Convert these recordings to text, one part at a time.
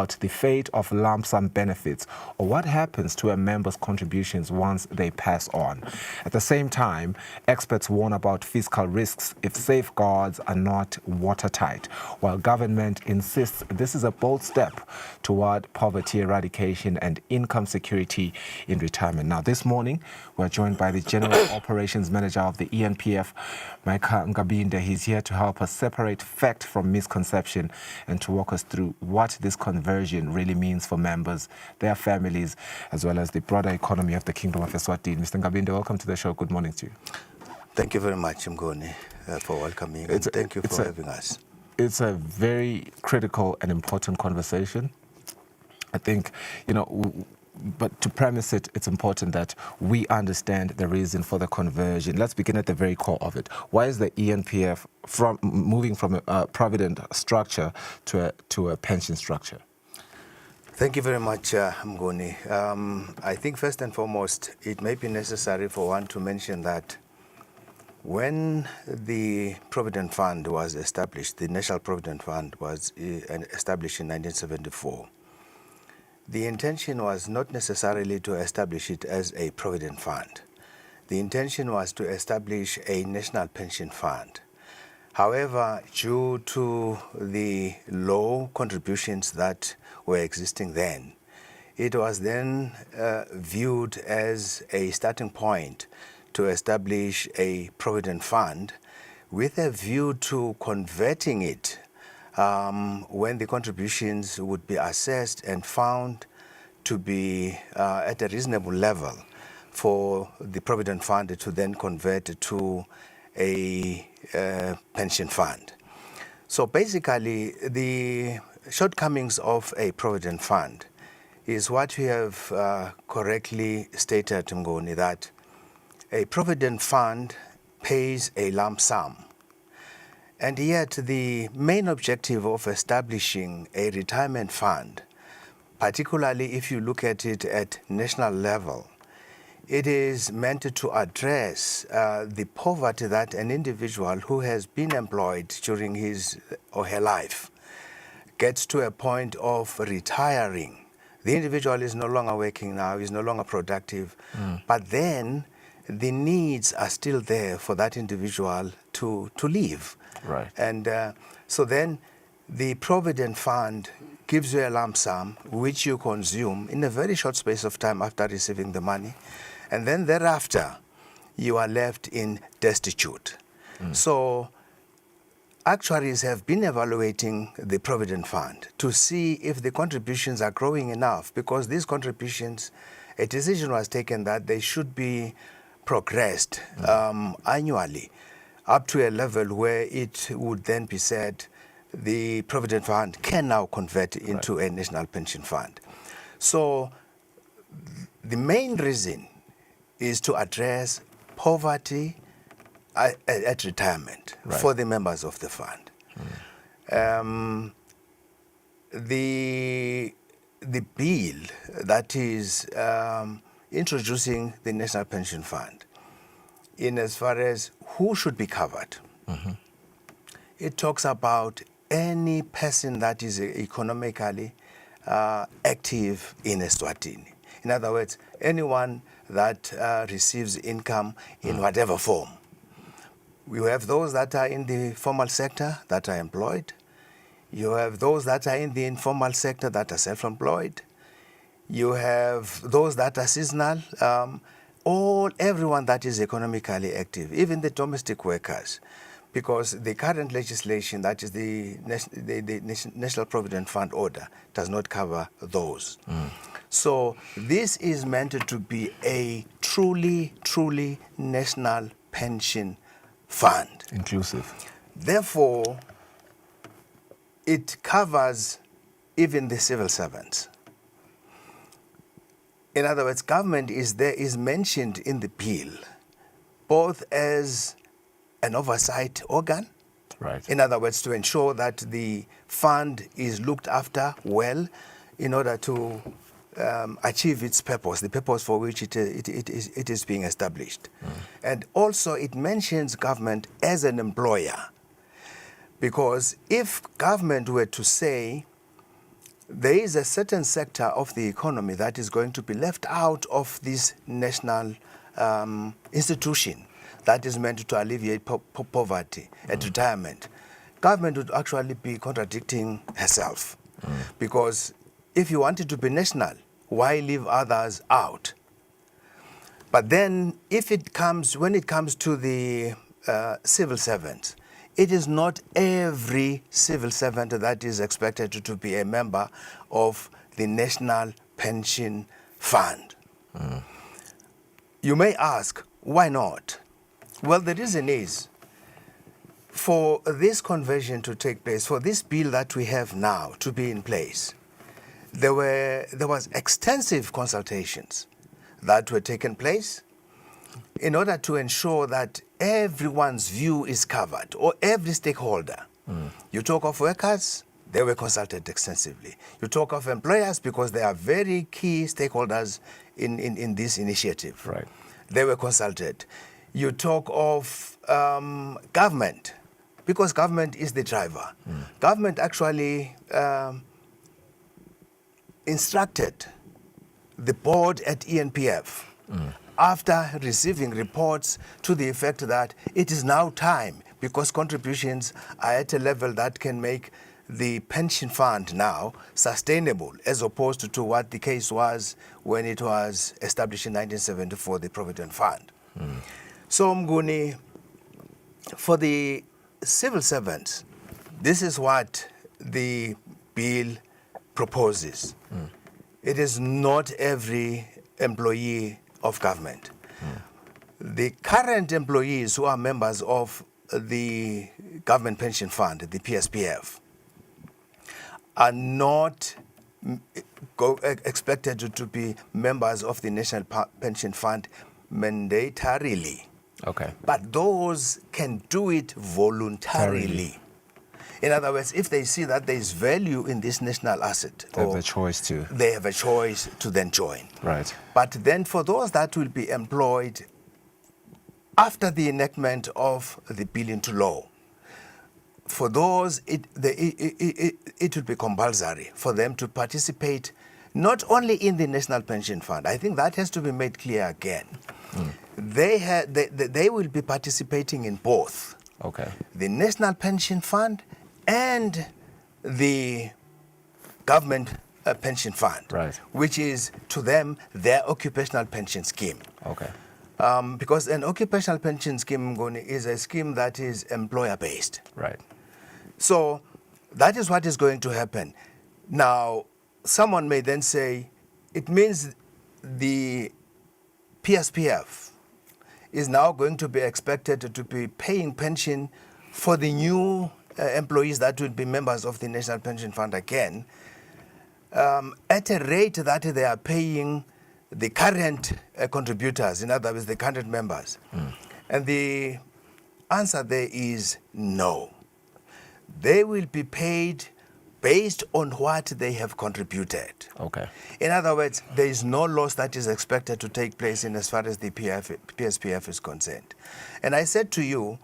the fate of lump sum benefits, or what happens to a member's contributions once they pass on. At the same time, experts warn about fiscal risks if safeguards are not watertight, while government insists this is a bold step toward poverty eradication and income security in retirement. Now, this morning, we're joined by the General Operations Manager of the ENPF, Micah Ngabinde. He's here to help us separate fact from misconception and to walk us through what this conversion really means for members, their families, as well as the broader economy of the Kingdom of Eswatini. Mr. Ngabinde, welcome to the show. Good morning to you. Thank you very much, Mgoni, for welcoming, and thank you for having us. It's a very critical and important conversation. I think, but to premise it, it's important that we understand the reason for the conversion. Let's begin at the very core of it. Why is the ENPF moving from a provident structure to a pension structure? Thank you very much, Mgoni. I think first and foremost, it may be necessary for one to mention that when the Provident Fund was established, the National Provident Fund was established in 1974, the intention was not necessarily to establish it as a provident fund. The intention was to establish a national pension fund. However, due to the low contributions that were existing then, it was then viewed as a starting point to establish a provident fund with a view to converting it when the contributions would be assessed and found to be at a reasonable level for the Provident Fund to then convert to a pension fund. So basically, the shortcomings of a Provident Fund is what we have correctly stated, Mgoni, that a Provident Fund pays a lump sum. And yet the main objective of establishing a retirement fund, particularly if you look at it at national level, it is meant to address the poverty that an individual who has been employed during his or her life gets to a point of retiring. The individual is no longer working now, is no longer productive, but then the needs are still there for that individual to live. Right. And so then the Provident Fund gives you a lump sum which you consume in a very short space of time after receiving the money. And then thereafter, you are left in destitute. So actuaries have been evaluating the Provident Fund to see if the contributions are growing enough, because these contributions, a decision was taken that they should be progressed annually up to a level where it would then be said the Provident Fund can now convert into a national pension fund. So the main reason is to address poverty at retirement for the members of the fund. The bill that is introducing the National Pension Fund, in as far as who should be covered, it talks about any person that is economically active in Eswatini. In other words, anyone that receives income in whatever form. We have those that are in the formal sector that are employed. You have those that are in the informal sector that are self-employed. You have those that are seasonal. Everyone that is economically active, even the domestic workers, because the current legislation, that is the National Provident Fund order, does not cover those. So this is meant to be a truly national pension fund. Inclusive. Therefore, it covers even the civil servants. In other words, government is mentioned in the bill both as an oversight organ, in other words, to ensure that the fund is looked after well in order to achieve its purpose, the purpose for which it is being established. And also it mentions government as an employer, because if government were to say, there is a certain sector of the economy that is going to be left out of this national institution that is meant to alleviate poverty at retirement. Government would actually be contradicting herself. Because if you want it to be national, why leave others out? But then when it comes to the civil servants, it is not every civil servant that is expected to be a member of the National Pension Fund. You may ask, why not? Well, the reason is, for this conversion to take place, for this bill that we have now to be in place, there was extensive consultations that were taken place in order to ensure that everyone's view is covered, or every stakeholder. You talk of workers, they were consulted extensively. You talk of employers, because they are very key stakeholders in this initiative. Right. They were consulted. You talk of government, because government is the driver. Government actually instructed the board at ENPF after receiving reports to the effect that it is now time, because contributions are at a level that can make the pension fund now sustainable, as opposed to what the case was when it was established in 1974, the Provident Fund. So Mnguni, for the civil servants, this is what the bill proposes. It is not every employee of government. The current employees who are members of the Government Pension Fund, the PSPF, are not expected to be members of the National Pension Fund mandatorily. Okay. But those can do it voluntarily. In other words, if they see that there is value in this national asset, They have a choice to. they have a choice to then join. Right. But then for those that will be employed after the enactment of the bill into law, for those, it will be compulsory for them to participate not only in the National Pension Fund. I think that has to be made clear again. They will be participating in both. Okay. The National Pension Fund and the Government Pension Fund, Right. which is to them their occupational pension scheme. Okay. Because an occupational pension scheme is a scheme that is employer-based. Right. So that is what is going to happen. Now, someone may then say, it means the PSPF is now going to be expected to be paying pension for the new employees that will be members of the National Pension Fund again, at a rate that they are paying the current contributors, in other words, the current members. And the answer there is no. They will be paid based on what they have contributed. Okay. In other words, there is no loss that is expected to take place in as far as the PSPF is concerned. And I said to you,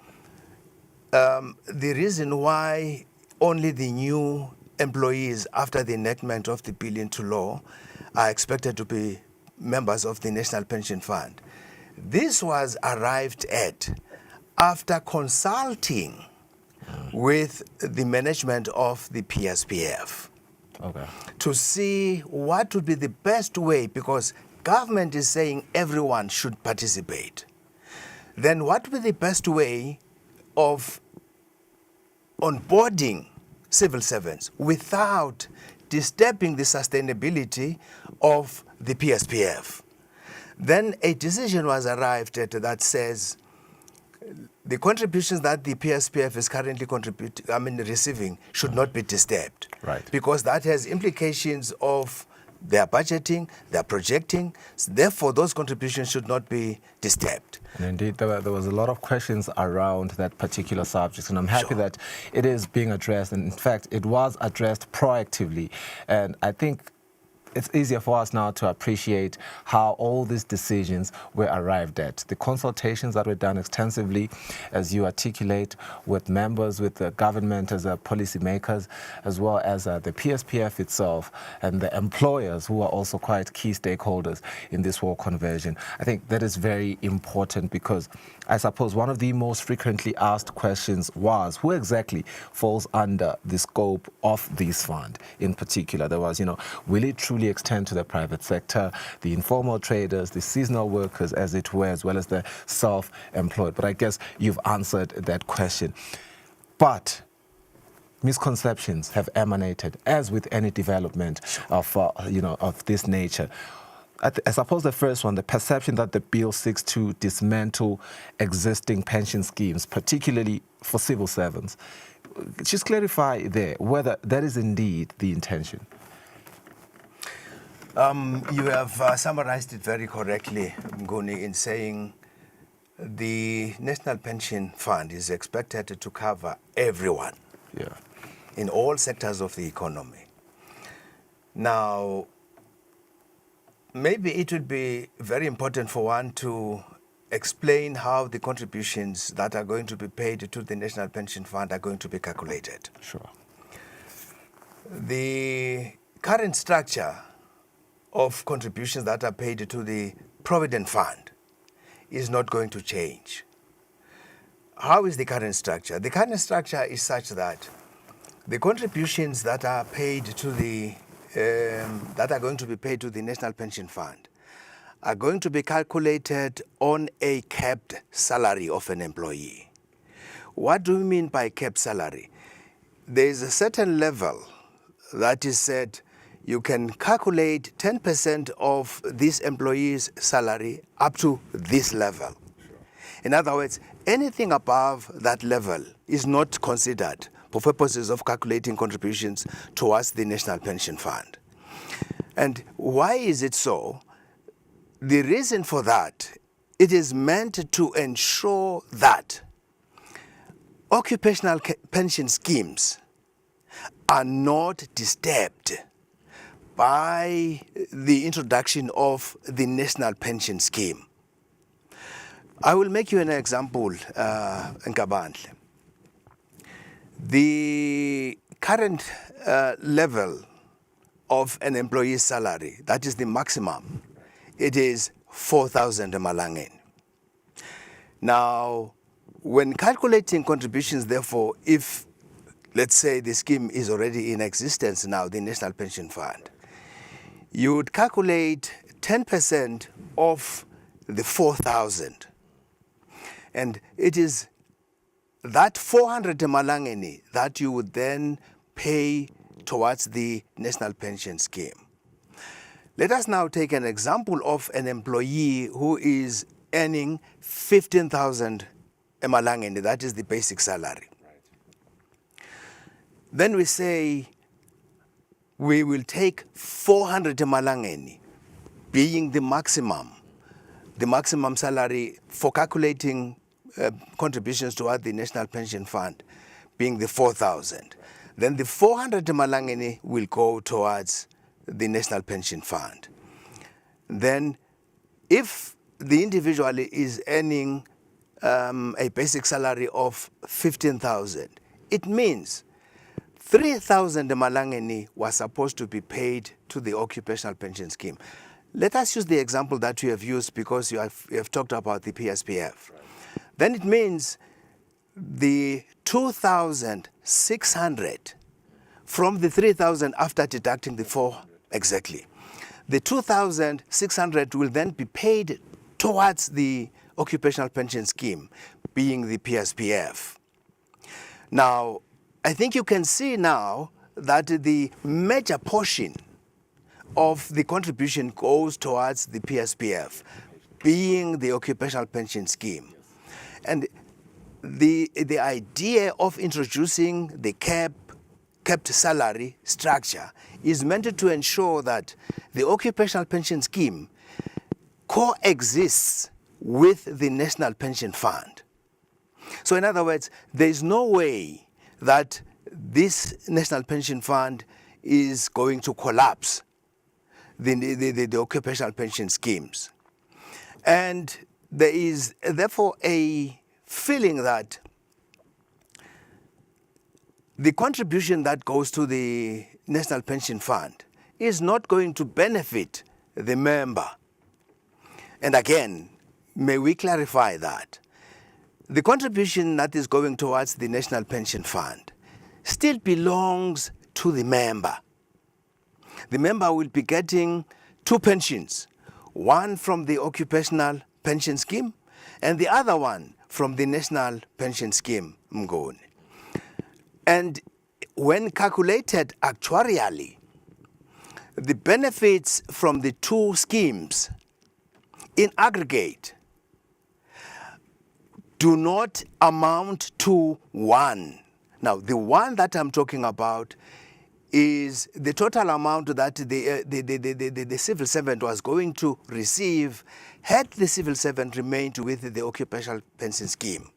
the reason why only the new employees after the enactment of the bill into law are expected to be members of the National Pension Fund, this was arrived at after consulting with the management of the PSPF. Okay. To see what would be the best way, because government is saying everyone should participate. Then what would be the best way of onboarding civil servants without disturbing the sustainability of the PSPF? Then a decision was arrived at that says the contributions that the PSPF is currently receiving should not be disturbed. Right. Because that has implications of their budgeting, their projecting. Therefore, those contributions should not be disturbed. And indeed, there was a lot of questions around that particular subject, and I'm happy Sure. that it is being addressed. And in fact, it was addressed proactively. And I think it's easier for us now to appreciate how all these decisions were arrived at. The consultations that were done extensively, as you articulate, with members, with the government as policymakers, as well as the PSPF itself and the employers, who are also quite key stakeholders in this war conversion. I think that is very important, because I suppose one of the most frequently asked questions was, who exactly falls under the scope of this fund in particular? There was, will it truly extend to the private sector, the informal traders, the seasonal workers, as it were, as well as the self-employed? But I guess you've answered that question. But misconceptions have emanated, as with any development of this nature. I suppose the first one, the perception that the bill seeks to dismantle existing pension schemes, particularly for civil servants. Just clarify there whether that is indeed the intention. You have summarized it very correctly, Mnguni, in saying the National Pension Fund is expected to cover everyone in all sectors of the economy. Now, maybe it would be very important for one to explain how the contributions that are going to be paid to the National Pension Fund are going to be calculated. Sure. The current structure of contributions that are paid to the Provident Fund is not going to change. How is the current structure? The current structure is such that the contributions that are paid to the that are going to be paid to the National Pension Fund are going to be calculated on a capped salary of an employee. What do we mean by capped salary? There is a certain level that is said you can calculate 10% of this employee's salary up to this level. In other words, anything above that level is not considered for purposes of calculating contributions towards the National Pension Fund. And why is it so? The reason for that, it is meant to ensure that occupational pension schemes are not disturbed by the introduction of the National Pension Scheme. I will make you an example, Nkabandle. The current level of an employee's salary, that is the maximum, it is 4,000 Malangeni. Now, when calculating contributions, therefore, if, let's say, the scheme is already in existence now, the National Pension Fund, you would calculate 10% of the 4,000. And it is that 400 Malangeni that you would then pay towards the National Pension Scheme. Let us now take an example of an employee who is earning 15,000 Malangeni, that is the basic salary. Right. Then we say we will take 400 Malangeni, being the maximum salary for calculating contributions toward the National Pension Fund, being the 4,000. Then the 400 Malangeni will go towards the National Pension Fund. Then if the individual is earning a basic salary of 15,000, it means 3,000 Malangeni was supposed to be paid to the Occupational Pension Scheme. Let us use the example that you have used because you have talked about the PSPF. Right. Then it means the 2,600 from the 3,000 after deducting the 4, exactly. The 2,600 will then be paid towards the Occupational Pension Scheme, being the PSPF. Now, I think you can see now that the major portion of the contribution goes towards the PSPF, being the Occupational Pension Scheme. And the idea of introducing the capped salary structure is meant to ensure that the Occupational Pension Scheme coexists with the National Pension Fund. So in other words, there is no way that this National Pension Fund is going to collapse. the occupational pension schemes. And there is therefore a feeling that the contribution that goes to the National Pension Fund is not going to benefit the member. And again, may we clarify that the contribution that is going towards the National Pension Fund still belongs to the member. The member will be getting two pensions, one from the occupational pension scheme and the other one from the National Pension Scheme, Mngoni. And when calculated actuarially, the benefits from the two schemes in aggregate do not amount to one. Now, the one that I'm talking about is the total amount that the civil servant was going to receive had the civil servant remained with the occupational pension scheme.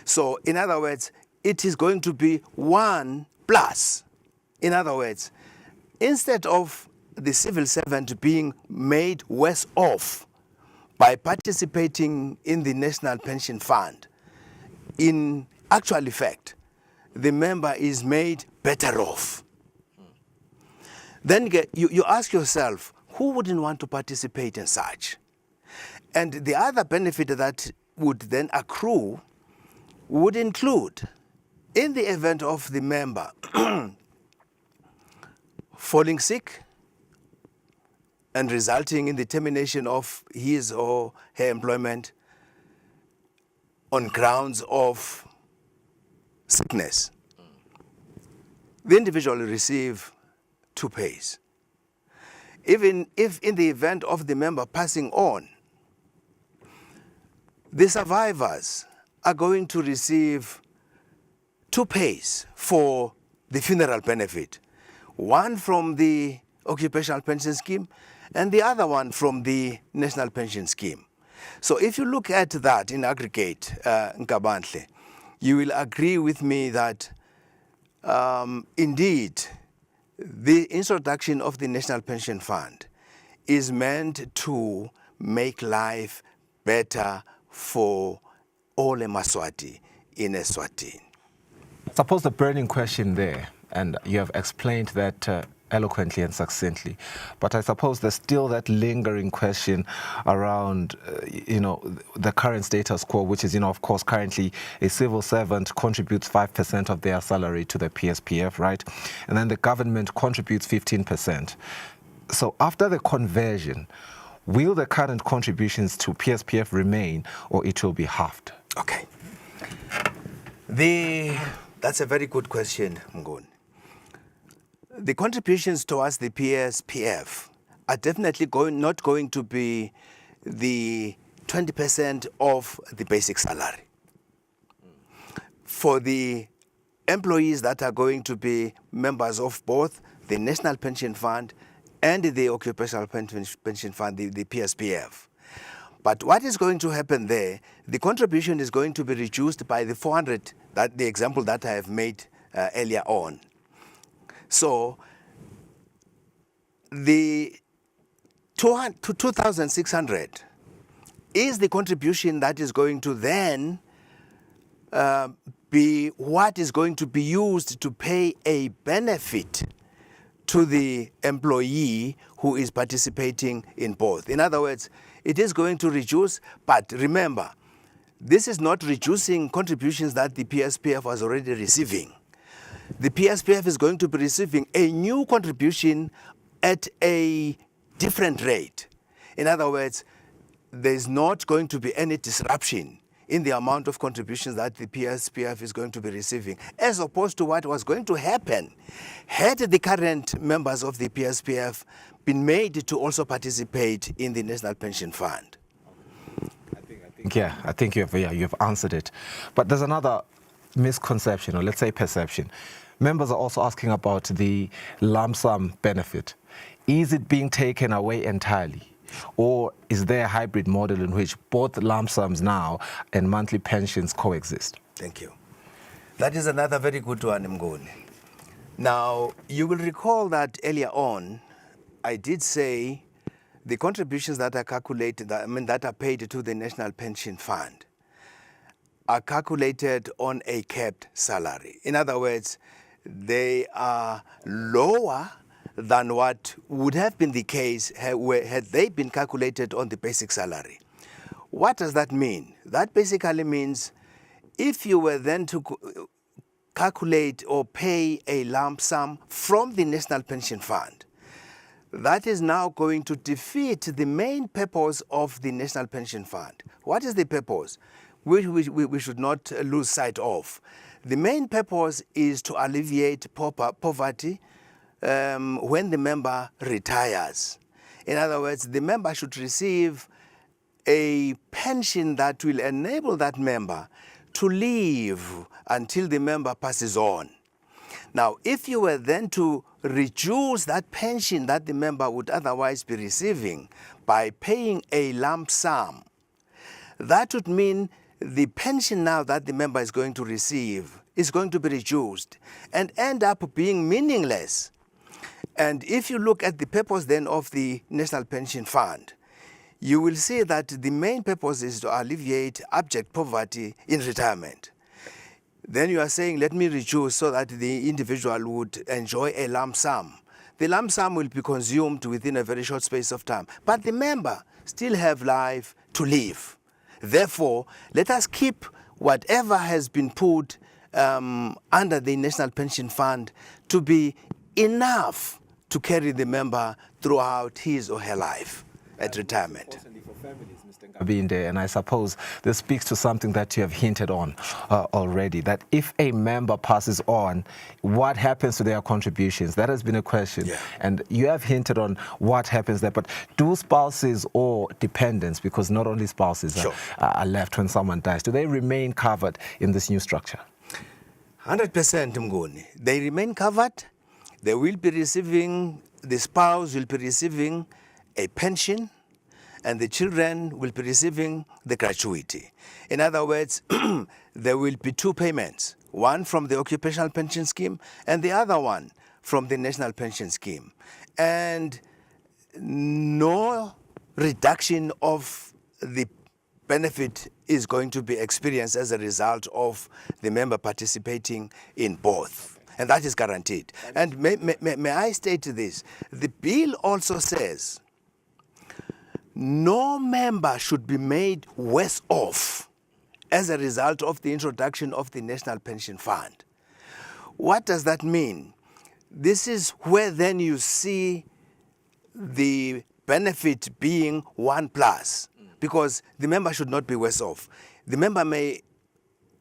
So, in other words, it is going to be 1 plus. In other words, instead of the civil servant being made worse off by participating in the National Pension Fund, in actual effect, the member is made better off. Then you ask yourself, who wouldn't want to participate in such? And the other benefit that would then accrue would include, in the event of the member falling sick and resulting in the termination of his or her employment on grounds of sickness, the individual will receive 2 pays. Even if in the event of the member passing on, the survivors are going to receive 2 pays for the funeral benefit, one from the occupational pension scheme and the other one from the National Pension Scheme. So if you look at that in aggregate, Nkabantle, you will agree with me that indeed the introduction of the National Pension Fund is meant to make life better for all Emaswati in Eswatini. Suppose the burning question there, and you have explained that eloquently and succinctly, but I suppose there's still that lingering question around, the current status quo, which is, of course, currently a civil servant contributes 5% of their salary to the PSPF, right? And then the government contributes 15%. So after the conversion, will the current contributions to PSPF remain, or it will be halved? Okay. That's a very good question, Mngoni. The contributions towards the PSPF are definitely not going to be the 20% of the basic salary. For the employees that are going to be members of both the National Pension Fund and the Occupational Pension Fund, the PSPF. But what is going to happen there, the contribution is going to be reduced by the 400, the example that I have made earlier on. So the 2,600 is the contribution that is going to then be what is going to be used to pay a benefit to the employee who is participating in both. In other words, it is going to reduce, but remember, this is not reducing contributions that the PSPF was already receiving. The PSPF is going to be receiving a new contribution at a different rate. In other words, there's not going to be any disruption in the amount of contributions that the PSPF is going to be receiving, as opposed to what was going to happen had the current members of the PSPF been made to also participate in the National Pension Fund. I think you've answered it. But there's another misconception, or let's say perception. Members are also asking about the lump sum benefit. Is it being taken away entirely? Or is there a hybrid model in which both lump sums now and monthly pensions coexist? Thank you. That is another very good one, Mngoni. Now, you will recall that earlier on, I did say the contributions that are calculated, that are paid to the National Pension Fund are calculated on a capped salary. In other words, they are lower than what would have been the case had they been calculated on the basic salary. What does that mean? That basically means if you were then to calculate or pay a lump sum from the National Pension Fund, that is now going to defeat the main purpose of the National Pension Fund. What is the purpose? We should not lose sight of. The main purpose is to alleviate poverty when the member retires. In other words, the member should receive a pension that will enable that member to live until the member passes on. Now, if you were then to reduce that pension that the member would otherwise be receiving by paying a lump sum, that would mean the pension now that the member is going to receive is going to be reduced and end up being meaningless. And if you look at the purpose then of the National Pension Fund, you will see that the main purpose is to alleviate abject poverty in retirement. Then you are saying, let me reduce so that the individual would enjoy a lump sum. The lump sum will be consumed within a very short space of time, but the member still have life to live. Therefore, let us keep whatever has been put under the National Pension Fund to be enough to carry the member throughout his or her life at retirement. Ngabinde, and I suppose this speaks to something that you have hinted on already, that if a member passes on, what happens to their contributions? That has been a question. Yeah. And you have hinted on what happens there, but do spouses or dependents, because not only spouses Sure. are left when someone dies, do they remain covered in this new structure? 100% Mnguni. They remain covered. They will be receiving, the spouse will be receiving a pension, and the children will be receiving the gratuity. In other words, there will be two payments, one from the Occupational Pension Scheme and the other one from the National Pension Scheme. And no reduction of the benefit is going to be experienced as a result of the member participating in both. And that is guaranteed. And may I state this? The bill also says no member should be made worse off as a result of the introduction of the National Pension Fund. What does that mean? This is where then you see the benefit being 1+, because the member should not be worse off. The member may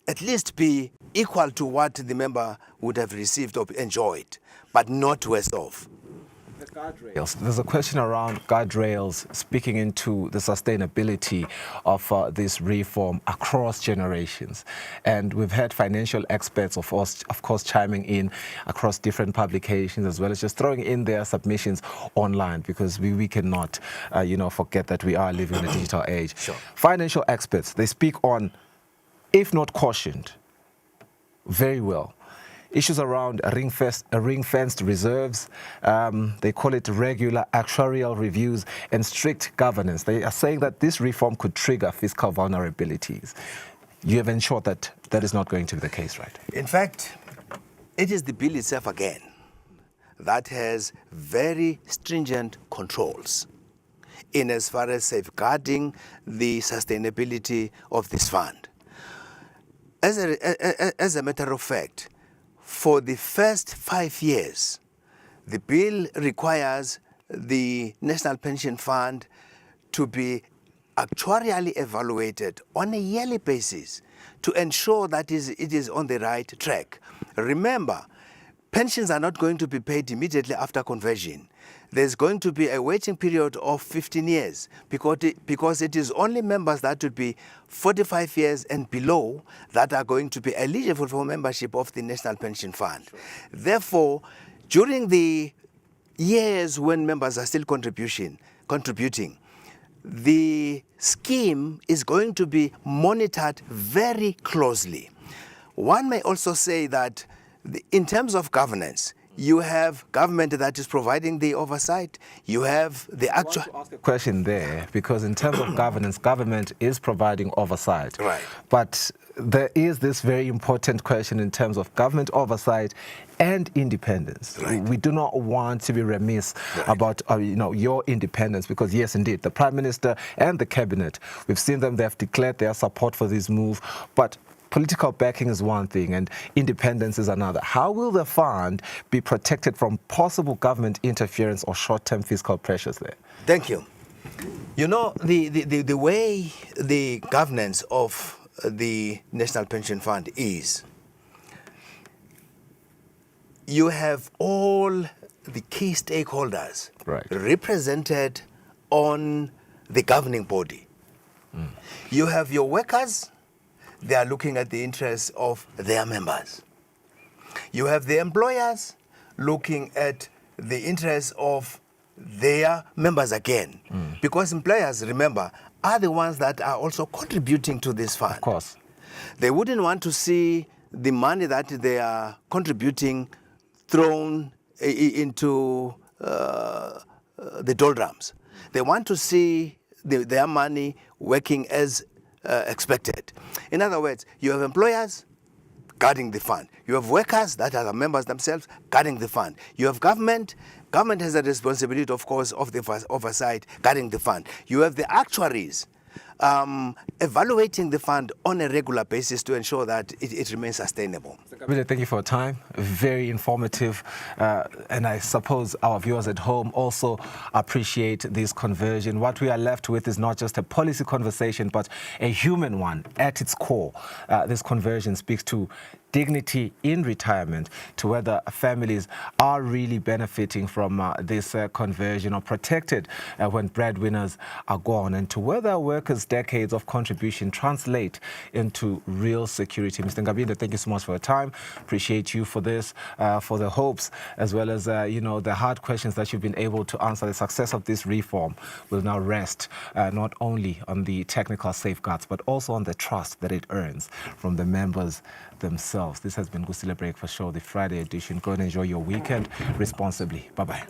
at least be equal to what the member would have received or enjoyed, but not worse off. Guardrails. There's a question around guardrails, speaking into the sustainability of this reform across generations. And we've had financial experts, of course, chiming in across different publications, as well as just throwing in their submissions online, because we cannot, forget that we are living in a digital age. Sure. Financial experts, they speak on, if not cautioned, very well, issues around ring-fenced reserves. They call it regular actuarial reviews and strict governance. They are saying that this reform could trigger fiscal vulnerabilities. You have ensured that that is not going to be the case, right? In fact, it is the bill itself again that has very stringent controls in as far as safeguarding the sustainability of this fund. As a matter of fact, for the first 5 years, the bill requires the National Pension Fund to be actuarially evaluated on a yearly basis to ensure that it is on the right track. Remember, pensions are not going to be paid immediately after conversion. There's going to be a waiting period of 15 years because it is only members that would be 45 years and below that are going to be eligible for membership of the National Pension Fund. Sure. Therefore, during the years when members are still contributing, the scheme is going to be monitored very closely. One may also say that in terms of governance, You have government that is providing the oversight. You have the actual... Question there, because in terms of governance, government is providing oversight. Right. But there is this very important question in terms of government oversight and independence. Right. We do not want to be remiss about your independence, because yes, indeed, the Prime Minister and the Cabinet, we've seen them, they have declared their support for this move, but political backing is one thing and independence is another. How will the fund be protected from possible government interference or short-term fiscal pressures there? Thank you. You know, the way the governance of the National Pension Fund is, you have all the key stakeholders represented on the governing body. You have your workers, they are looking at the interests of their members. You have the employers looking at the interests of their members again. Because employers, remember, are the ones that are also contributing to this fund. Of course. They wouldn't want to see the money that they are contributing thrown into the doldrums. They want to see their money working as expected. In other words, you have employers guarding the fund. You have workers that are the members themselves guarding the fund. You have government. Government has a responsibility, of course, of the oversight guarding the fund. You have the actuaries evaluating the fund on a regular basis to ensure that it remains sustainable. Mr. Thank you for your time. Very informative. And I suppose our viewers at home also appreciate this conversion. What we are left with is not just a policy conversation, but a human one at its core. This conversion speaks to dignity in retirement, to whether families are really benefiting from this conversion or protected when breadwinners are gone, and to whether workers' decades of contribution translate into real security. Mr. Ngabinde, thank you so much for your time. Appreciate you for this, for the hopes, as well as the hard questions that you've been able to answer. The success of this reform will now rest not only on the technical safeguards, but also on the trust that it earns from the members themselves. This has been Kusile Breakfast Show, the Friday edition. Go and enjoy your weekend responsibly. Bye-bye.